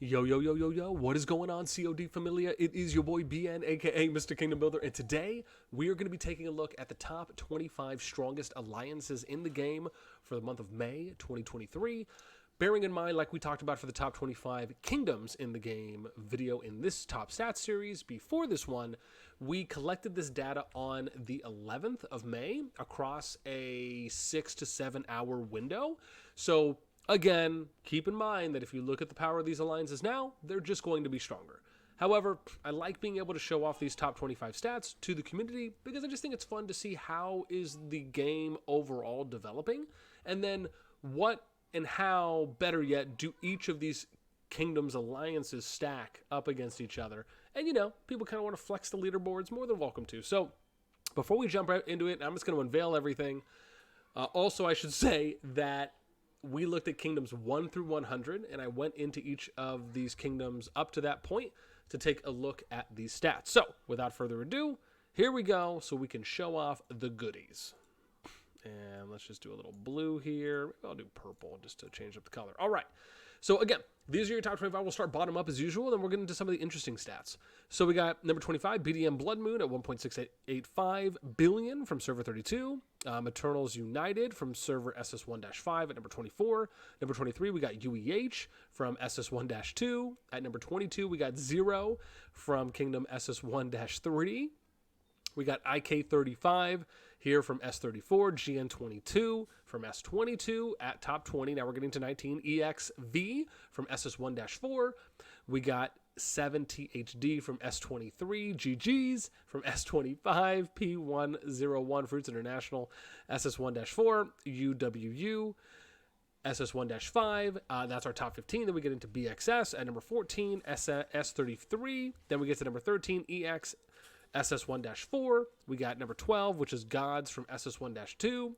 Yo, yo, yo, yo, yo, what is going on, COD Familia? It is your boy BN, aka Mr. Kingdom Builder, and today we are going to be taking a look at the top 25 strongest alliances in the game for the month of May 2023. Bearing in mind, like we talked about for the top 25 kingdoms in the game video in this top stats series, before this one, we collected this data on the 11th of May across a 6 to 7 hour window. So again, keep in mind that if you look at the power of these alliances now, they're just going to be stronger. However, I like being able to show off these top 25 stats to the community because I just think it's fun to see how is the game overall developing, and then what and how, better yet, do each of these kingdoms alliances stack up against each other. And you know, people kind of want to flex the leaderboards, more than welcome to. So before we jump right into it, I'm just going to unveil everything. Also, I should say that we looked at kingdoms 1 through 100, and I went into each of these kingdoms up to that point to take a look at these stats. So, without further ado, here we go so we can show off the goodies. And let's just do a little blue here. Maybe I'll do purple just to change up the color. All right. So again, these are your top 25. We'll start bottom up as usual, then we'll get into some of the interesting stats. So we got number 25, BDM Blood Moon at 1.685 billion from server 32. Eternals United from server SS1-5 at number 24. Number 23, we got UEH from SS1-2. At number 22, we got Zero from Kingdom SS1-3. We got IK35 here from S34, GN22 from S22 at top 20. Now we're getting to 19. EXV from SS1-4. We got 7THD from S23, GGs from S25, P101 Fruits International, SS1-4, UWU, SS1-5. That's our top 15. Then we get into BXS at number 14, S33. Then we get to number 13, EX. SS1-4, we got number 12, which is Gods from SS1-2,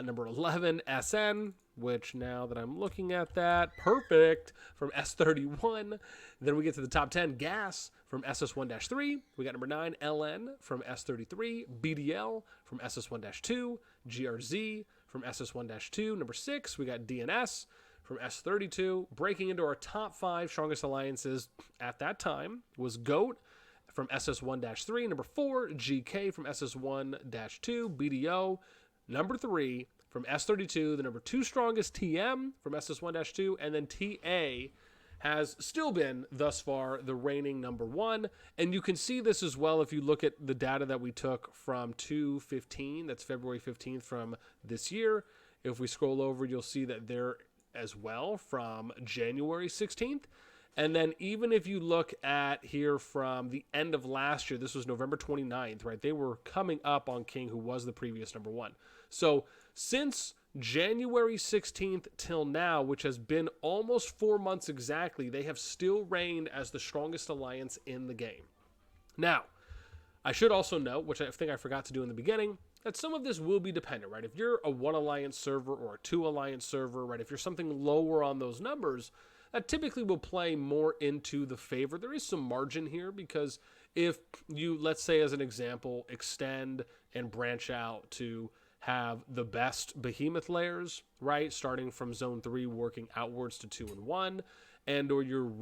number 11, SN, which now that I'm looking at that, perfect, from S31. Then we get to the top 10, Gas from SS1-3, we got number 9, LN from S33, BDL from SS1-2, GRZ from SS1-2, number 6, we got DNS from S32. Breaking into our top 5 strongest alliances at that time was GOAT from SS1-3, number 4, GK from SS1-2, BDO, number 3 from S32, the number 2 strongest TM from SS1-2, and then TA has still been, thus far, the reigning number 1. And you can see this as well if you look at the data that we took from 2/15, that's February 15th from this year. If we scroll over, you'll see that there as well from January 16th. And then even if you look at here from the end of last year, this was November 29th, right? They were coming up on King, who was the previous number 1. So since January 16th till now, which has been almost 4 months exactly, they have still reigned as the strongest alliance in the game. Now, I should also note, which I think I forgot to do in the beginning, that some of this will be dependent, right? If you're a 1 alliance server or a 2 alliance server, right? If you're something lower on those numbers, that typically will play more into the favor. There is some margin here because if you, let's say as an example, extend and branch out to have the best behemoth layers, right? Starting from zone 3, working outwards to 2 and 1, and or you're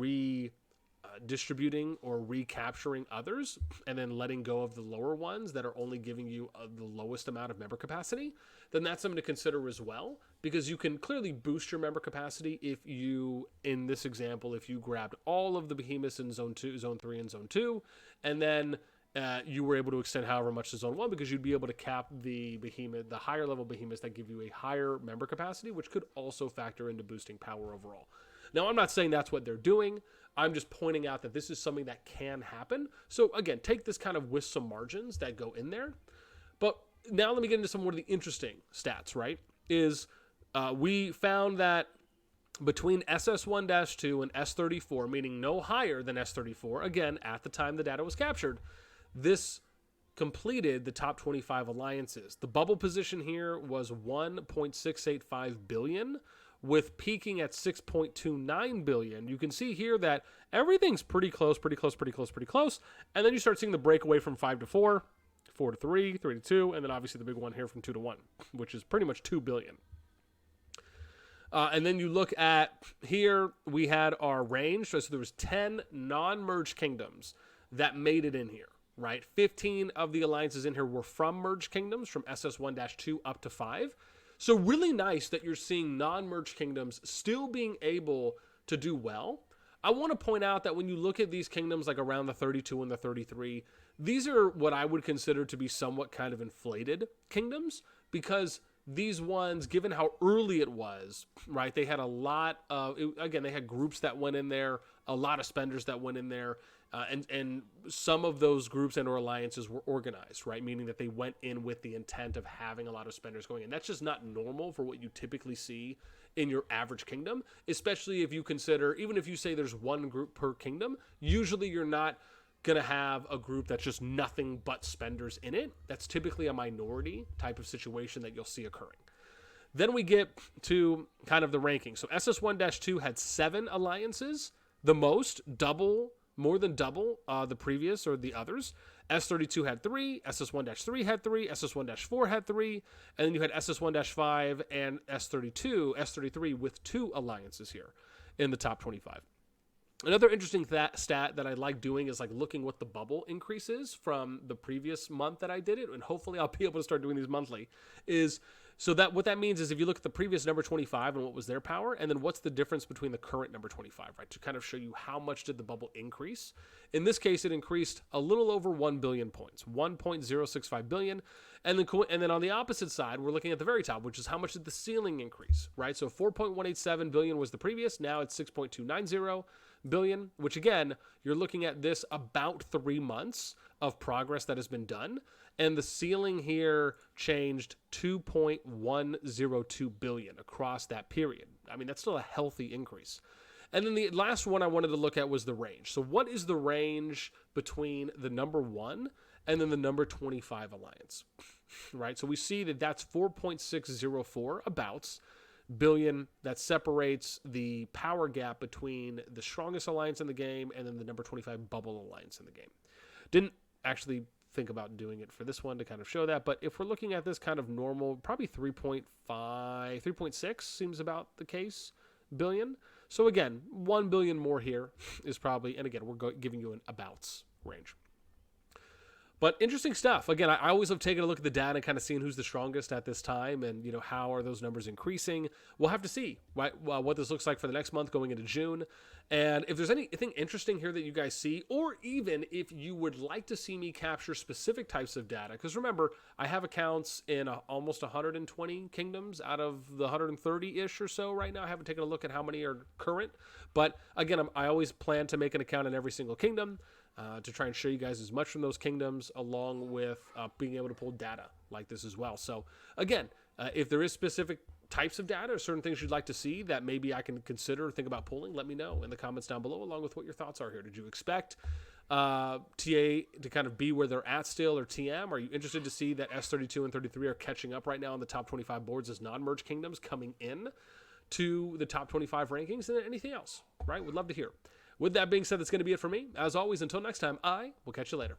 distributing or recapturing others and then letting go of the lower ones that are only giving you the lowest amount of member capacity, then that's something to consider as well, because you can clearly boost your member capacity if you, in this example, if you grabbed all of the behemoths in zone 2, zone 3, and zone 2, and then you were able to extend however much to zone 1, because you'd be able to cap the behemoth, the higher level behemoths that give you a higher member capacity, which could also factor into boosting power overall. Now, I'm not saying that's what they're doing. I'm just pointing out that this is something that can happen. So again, take this kind of with some margins that go in there. But now let me get into some more of the interesting stats, right? We found that between SS1-2 and S34, meaning no higher than S34, again, at the time the data was captured, this completed the top 25 alliances. The bubble position here was 1.685 billion, with peaking at 6.29 billion. You can see here that everything's pretty close. And then you start seeing the breakaway from 5 to 4, 4 to 3, 3 to 2, and then obviously the big one here from 2 to 1, which is pretty much 2 billion. And then you look at here, we had our range. So there was 10 non-merged kingdoms that made it in here, right? 15 of the alliances in here were from merged kingdoms, from SS1-2 up to 5. So really nice that you're seeing non-merged kingdoms still being able to do well. I want to point out that when you look at these kingdoms like around the 32 and the 33, these are what I would consider to be somewhat kind of inflated kingdoms, because these ones, given how early it was, right, they had a lot of, again, they had groups that went in there, a lot of spenders that went in there, and some of those groups and or alliances were organized, right, meaning that they went in with the intent of having a lot of spenders going in. That's just not normal for what you typically see in your average kingdom, especially if you consider, even if you say there's one group per kingdom, usually you're not going to have a group that's just nothing but spenders in it. That's typically a minority type of situation that you'll see occurring. Then we get to kind of the ranking. So SS1-2 had 7 alliances, the most, more than double the previous or the others. S32 had 3, SS1-3 had 3, SS1-4 had 3, and then you had SS1-5 and S33 with 2 alliances here in the top 25. Another interesting stat that I like doing is like looking what the bubble increase is from the previous month that I did it, and hopefully I'll be able to start doing these monthly, is so that what that means is if you look at the previous number 25 and what was their power, and then what's the difference between the current number 25, right, to kind of show you how much did the bubble increase. In this case, it increased a little over 1 billion points, 1.065 billion. And then on the opposite side, we're looking at the very top, which is how much did the ceiling increase, right? So 4.187 billion was the previous. Now it's 6.290 billion, which again, you're looking at this about 3 months of progress that has been done. And the ceiling here changed 2.102 billion across that period. I mean, that's still a healthy increase. And then the last one I wanted to look at was the range. So what is the range between the number 1 and then the number 25 alliance, right? So we see that that's 4.604 abouts billion. That separates the power gap between the strongest alliance in the game and then the number 25 bubble alliance in the game. Didn't actually think about doing it for this one to kind of show that, but if we're looking at this kind of normal, probably 3.6 seems about the case billion. So again, 1 billion more here is probably, and again, we're giving you an abouts range. But interesting stuff. Again, I always have taken a look at the data and kind of seeing who's the strongest at this time and, how are those numbers increasing. We'll have to see, right, what this looks like for the next month going into June. And if there's anything interesting here that you guys see, or even if you would like to see me capture specific types of data, because remember, I have accounts in almost 120 kingdoms out of the 130-ish or so right now. I haven't taken a look at how many are current. But again, I always plan to make an account in every single kingdom. To try and show you guys as much from those kingdoms, along with being able to pull data like this as well. So again, if there is specific types of data or certain things you'd like to see that maybe I can consider or think about pulling, let me know in the comments down below, along with what your thoughts are here. Did you expect TA to kind of be where they're at still, or TM? Are you interested to see that S32 and 33 are catching up right now on the top 25 boards as non-merged kingdoms coming in to the top 25 rankings, and anything else, right? Would love to hear. With that being said, that's going to be it for me. As always, until next time, I will catch you later.